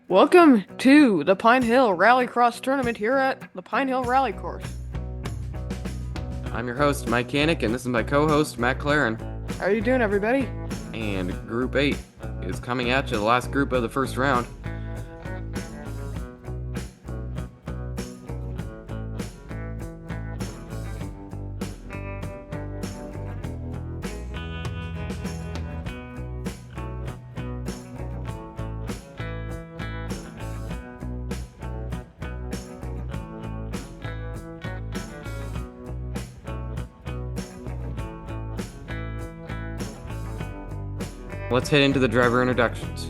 Welcome to the Pine Hill Rallycross tournament here at the Pine Hill Rally Course. I'm your host, Mike Canick, and this is my co-host, Matt Claren. How are you doing, everybody? And Group 8 is coming at you, the last group of the first round. Let's head into the driver introductions.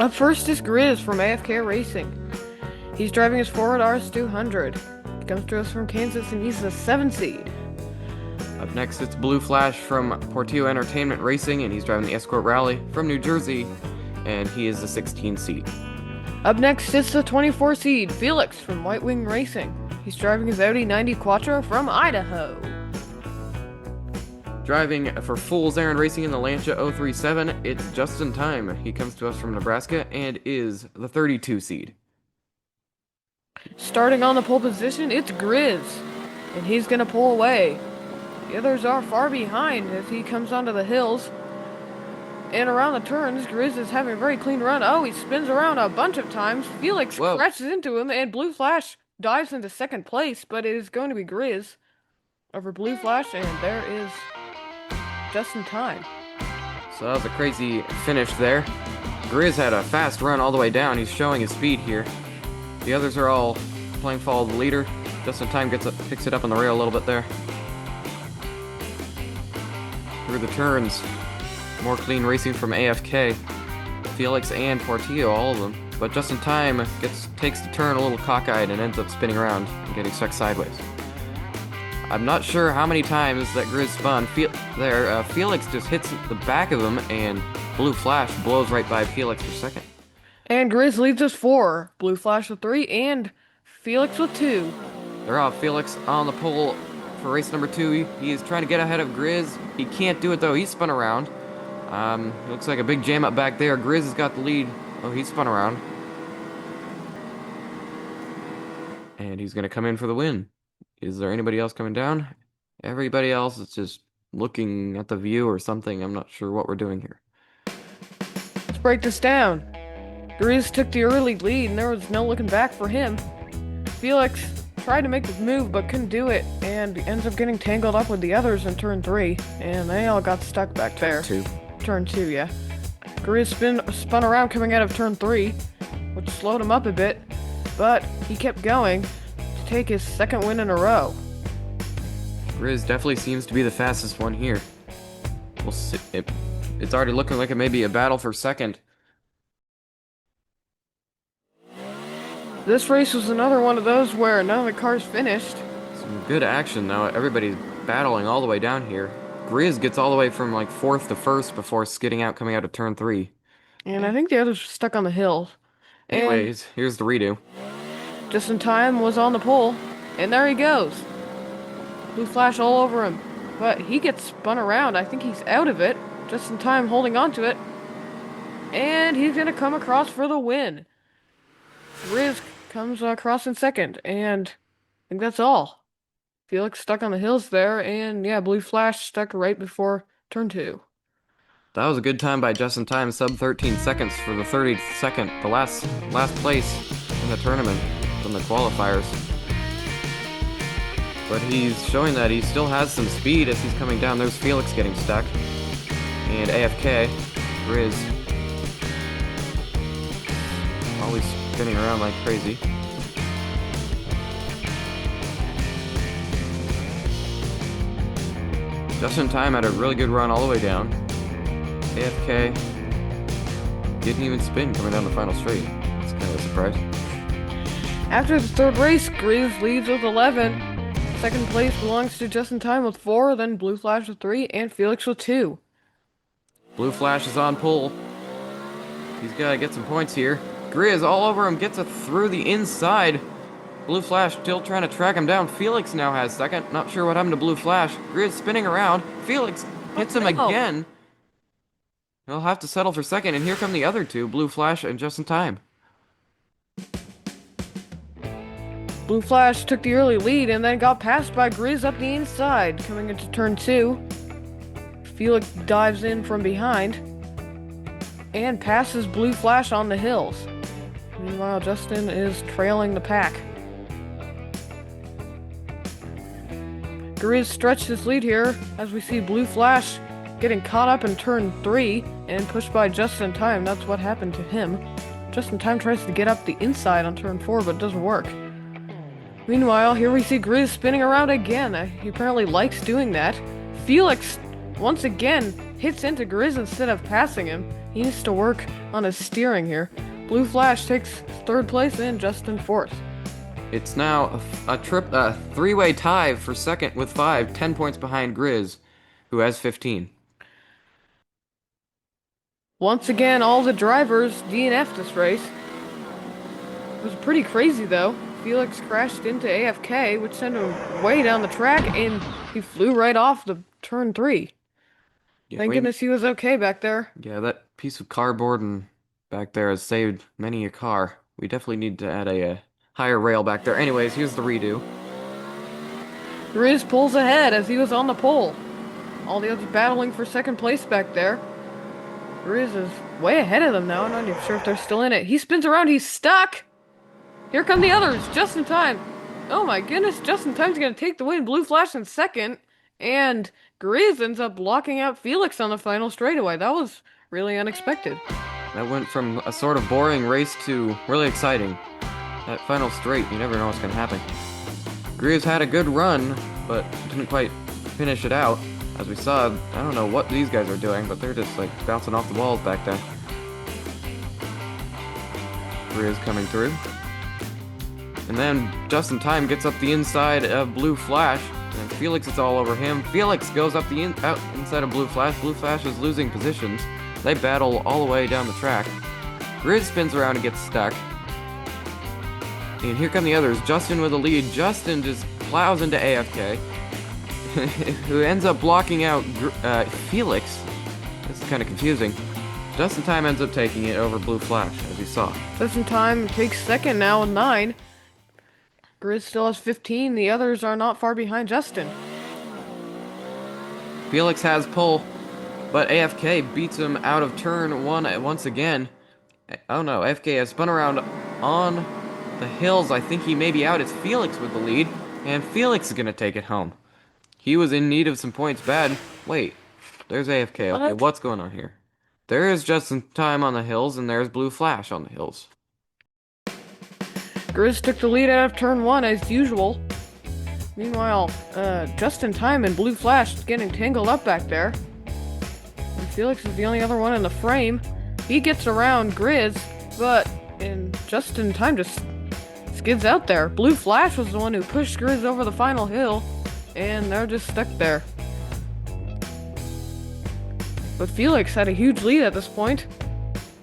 Up first is Grizz from AFK Racing. He's driving his Ford RS200. He comes to us from Kansas and he's the 7 seed. Up next, it's Blue Flash from Portillo Entertainment Racing, and he's driving the Escort Rally from New Jersey, and he is the 16 seed. Up next is the 24 seed, Felix from White Wing Racing. He's driving his Audi 90 Quattro from Idaho. Driving for Fool's Errand Racing in the Lancia 037, it's Justin Thyme. He comes to us from Nebraska and is the 32 seed. Starting on the pole position, it's Grizz, and he's gonna pull away. The others are far behind as he comes onto the hills. And around the turns, Grizz is having a very clean run. Oh, he spins around a bunch of times. Felix crashes into him, and Blue Flash dives into second place, but it is going to be Grizz over Blue Flash, and there is Justin Thyme. So that was a crazy finish there. Grizz had a fast run all the way down. He's showing his speed here. The others are all playing follow the leader. Justin Thyme picks it up on the rail a little bit there. Through the turns, more clean racing from AFK, Felix and Portillo, all of them. But Justin Thyme takes the turn a little cockeyed and ends up spinning around and getting stuck sideways. I'm not sure how many times that Grizz spun. Felix just hits the back of him, and Blue Flash blows right by Felix for second. And Grizz leads us 4, Blue Flash with 3, and Felix with 2. They're off. Felix on the pole for race number 2. He is trying to get ahead of Grizz. He can't do it though. He spun around. Looks like a big jam up back there. Grizz has got the lead. Oh, he spun around. And he's going to come in for the win. Is there anybody else coming down? Everybody else is just looking at the view or something. I'm not sure what we're doing here. Let's break this down. Grizz took the early lead and there was no looking back for him. Felix tried to make the move but couldn't do it and ends up getting tangled up with the others in turn 3, and they all got stuck back there. Turn 2, yeah. Grizz spun around coming out of turn 3, which slowed him up a bit, but he kept going to take his second win in a row. Grizz definitely seems to be the fastest one here. We'll see. It's already looking like it may be a battle for second. This race was another one of those where none of the cars finished. Some good action though. Everybody's battling all the way down here. Grizz gets all the way from like 4th to 1st before skidding out coming out of turn 3. And I think the others were stuck on the hill. Anyways, here's the redo. Justin Thyme was on the pole, and there he goes. Blue Flash all over him, but he gets spun around. I think he's out of it. Justin Thyme holding on to it, and he's gonna come across for the win. Grizz comes across in second, and I think that's all. Felix stuck on the hills there, and yeah, Blue Flash stuck right before turn 2. That was a good time by Justin Thyme, sub 13 seconds for the 32nd, the last place in the tournament from the qualifiers. But he's showing that he still has some speed as he's coming down. There's Felix getting stuck. And AFK, Grizz, always spinning around like crazy. Justin Thyme had a really good run all the way down. AFK didn't even spin coming down the final straight. It's kind of a surprise. After the third race, Grizz leads with 11. Second place belongs to Justin Thyme with 4, then Blue Flash with 3, and Felix with 2. Blue Flash is on pole. He's got to get some points here. Grizz all over him, gets it through the inside. Blue Flash still trying to track him down. Felix now has second. Not sure what happened to Blue Flash. Grizz spinning around. Felix hits him again. He'll have to settle for second, and here come the other two, Blue Flash and Justin Thyme. Blue Flash took the early lead and then got passed by Grizz up the inside. Coming into turn 2, Felix dives in from behind and passes Blue Flash on the hills. Meanwhile, Justin is trailing the pack. Grizz stretched his lead here as we see Blue Flash getting caught up in turn 3 and pushed by Justin Thyme. That's what happened to him. Justin Thyme tries to get up the inside on turn 4, but it doesn't work. Meanwhile, here we see Grizz spinning around again. He apparently likes doing that. Felix, once again, hits into Grizz instead of passing him. He needs to work on his steering here. Blue Flash takes 3rd place and Justin 4th. It's now a three-way tie for second with 5, 10 points behind Grizz, who has 15. Once again, all the drivers DNF'd this race. It was pretty crazy though. Felix crashed into AFK, which sent him way down the track, and he flew right off the turn 3. Yeah, Thank goodness he was okay back there. Yeah, that piece of cardboard and back there has saved many a car. We definitely need to add a higher rail back there. Anyways, here's the redo. Grizz pulls ahead as he was on the pole. All the others battling for 2nd place back there. Grizz is way ahead of them now. I'm not even sure if they're still in it. He spins around. He's stuck. Here come the others. Justin Thyme. Oh my goodness. Justin Thyme's going to take the win. Blue Flash in 2nd. And Grizz ends up blocking out Felix on the final straightaway. That was really unexpected. That went from a sort of boring race to really exciting. That final straight, you never know what's going to happen. Grizz had a good run, but didn't quite finish it out. As we saw, I don't know what these guys are doing, but they're just like bouncing off the walls back there. Grizz coming through. And then Justin Thyme gets up the inside of Blue Flash, and Felix is all over him. Felix goes up the inside of Blue Flash. Blue Flash is losing positions. They battle all the way down the track. Grizz spins around and gets stuck. And here come the others. Justin with the lead. Justin just plows into AFK, who ends up blocking out Felix. This is kind of confusing. Justin Thyme ends up taking it over Blue Flash, as you saw. Justin Thyme takes 2nd now with 9. Grizz still has 15. The others are not far behind Justin. Felix has pull, but AFK beats him out of turn 1 once again. Oh no, AFK has spun around on the hills. I think he may be out. It's Felix with the lead, and Felix is going to take it home. He was in need of some points bad. Wait, there's AFK. Okay, what's going on here? There is Justin Thyme on the hills, and there's Blue Flash on the hills. Grizz took the lead out of turn 1 as usual. Meanwhile, Justin Thyme and Blue Flash is getting tangled up back there. And Felix is the only other one in the frame. He gets around Grizz, and Justin Thyme just skids out there. Blue Flash was the one who pushed Grizz over the final hill, and they're just stuck there. But Felix had a huge lead at this point,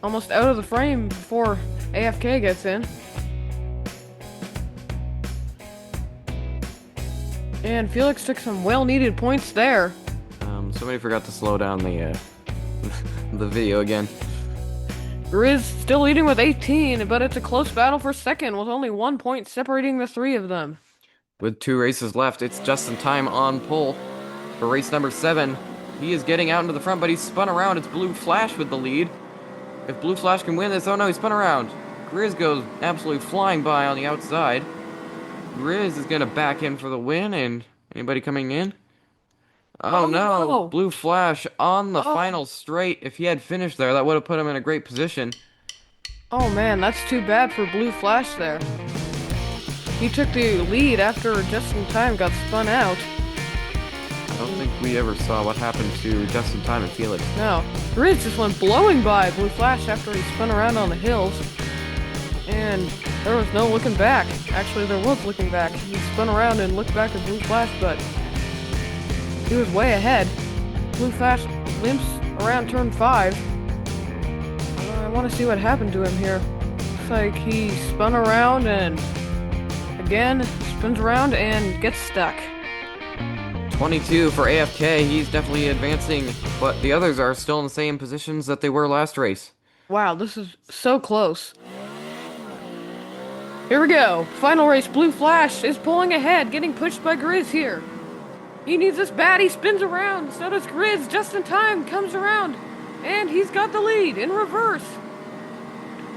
almost out of the frame before AFK gets in. And Felix took some well-needed points there. Somebody forgot to slow down the the video again. Grizz still leading with 18, but it's a close battle for 2nd with only 1 point separating the 3 of them. With 2 races left, it's Justin Thyme on pole for race number 7. He is getting out into the front, but he's spun around. It's Blue Flash with the lead. If Blue Flash can win this, oh no, he spun around. Grizz goes absolutely flying by on the outside. Grizz is going to back in for the win, and anybody coming in? Oh no, Blue Flash on the final straight. If he had finished there, that would have put him in a great position. Oh man, that's too bad for Blue Flash there. He took the lead after Justin Thyme got spun out. I don't think we ever saw what happened to Justin Thyme and Felix. No, Grizz just went blowing by Blue Flash after he spun around on the hills. And there was no looking back. Actually, there was looking back. He spun around and looked back at Blue Flash, but he was way ahead. Blue Flash limps around turn 5. I want to see what happened to him here. Looks like he spun around and again spins around and gets stuck. 22 for AFK. He's definitely advancing, but the others are still in the same positions that they were last race. Wow, this is so close. Here we go. Final race. Blue Flash is pulling ahead, getting pushed by Grizz here. He needs this bad. He spins around. So does Grizz. Justin Thyme comes around, and he's got the lead in reverse.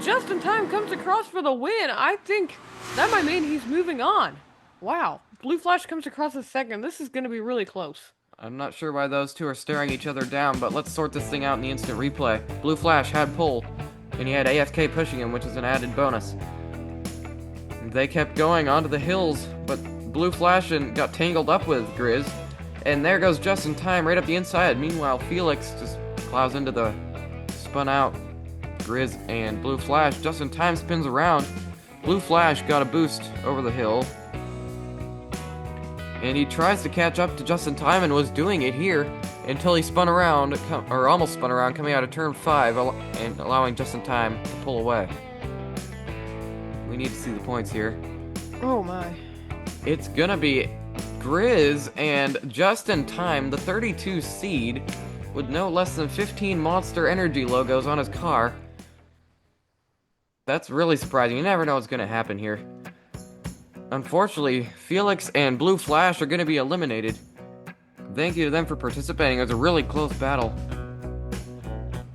Justin Thyme comes across for the win. I think that might mean he's moving on. Wow. Blue Flash comes across a second. This is going to be really close. I'm not sure why those two are staring each other down, but let's sort this thing out in the instant replay. Blue Flash had pole, and he had AFK pushing him, which is an added bonus. They kept going onto the hills, but Blue Flash got tangled up with Grizz, and there goes Justin Thyme right up the inside. Meanwhile, Felix just plows into the spun out Grizz and Blue Flash. Justin Thyme spins around. Blue Flash got a boost over the hill, and he tries to catch up to Justin Thyme and was doing it here until he spun around, or almost spun around, coming out of turn 5 and allowing Justin Thyme to pull away. We need to see the points here. Oh my. It's gonna be Grizz and Justin Thyme, the 32 seed, with no less than 15 Monster Energy logos on his car. That's really surprising. You never know what's gonna happen here. Unfortunately, Felix and Blue Flash are going to be eliminated. Thank you to them for participating. It was a really close battle.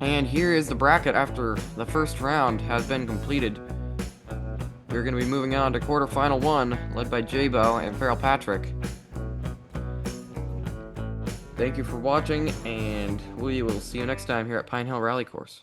And here is the bracket after the first round has been completed. We're going to be moving on to quarterfinal 1, led by J-Bo and Feral Patrick. Thank you for watching, and we will see you next time here at Pine Hill Rally Course.